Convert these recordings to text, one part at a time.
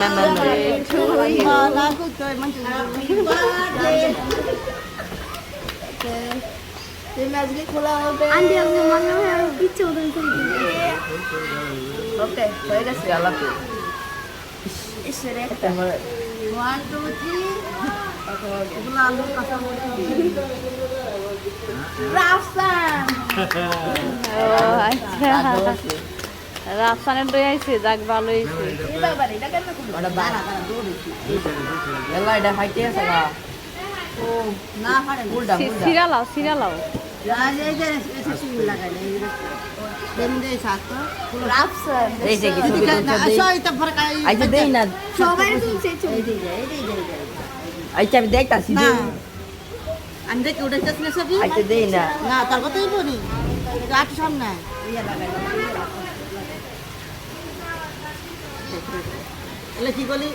birthday to you. Okay, হয়ে গেছে আলাপ। One, two, three. এগুলো আলু কাঁচামরিচ। রাফসান। রাফসানের লই আইছে যাক ভালো হইছে ওটা বানা দৌড়েছি এলা এটা হাইটে আছে গা ও না হারে উল্টা উল্টা সিরালাও এই যে এসে শুরু লাগাই এই দেন দে সাথে রাফসান এই যে কি ছবি তুলতে দেই সবাইটা ফরকাই আইতে দেই না সবাই তুলছে ছবি এই যে আইতে আমি দেখতাছি দে আমি দেখি ওটা চাচ্ছি না ছবি আইতে দেই না না তার কথাই বলি গাট সামনে ইয়া লাগাই এলে কি বলি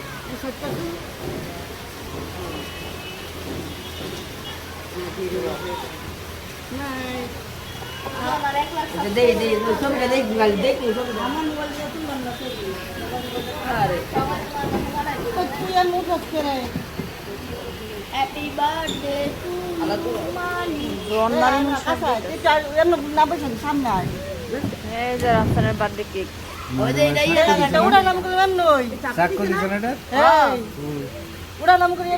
Happy birthday to সামনে এই যে রাফসানের বার্থডে কেক ওরা নাম করে নই ওরা নাম করে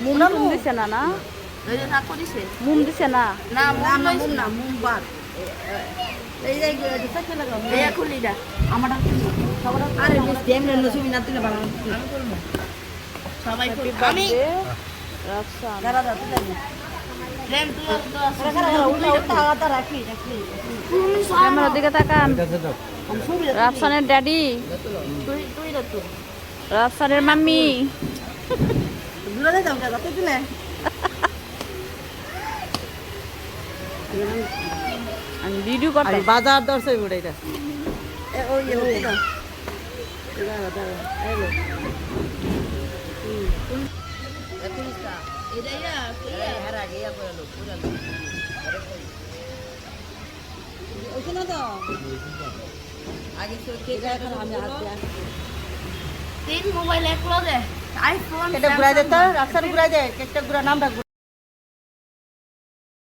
মুম দিছে না না মুম দিছে না মুম বাদ এই যে এই খুলিটা আমার আরে মিস দেমনে নসুমি না তুলে বানানো সবাই আমি রাফসান দাঁড়া তুলে রেম তুই উল্টা হাতটা রাখি ক্যামেরার দিকে তাকান রাফসানের ড্যাডি তুই না তুই রাফসানের মাম্মি দূরে দে দাও কত দিলে আমি ভিডিও করতে বাজার দরছে উড়ে এটা ওই ওই দাও দাঁড়া দাঁড়া এলো তিন মোবাইল এক লগে আইফোন এটা ঘুরাই দে তো রাস্তার ঘুরাই দে একটা ঘুরা নামটা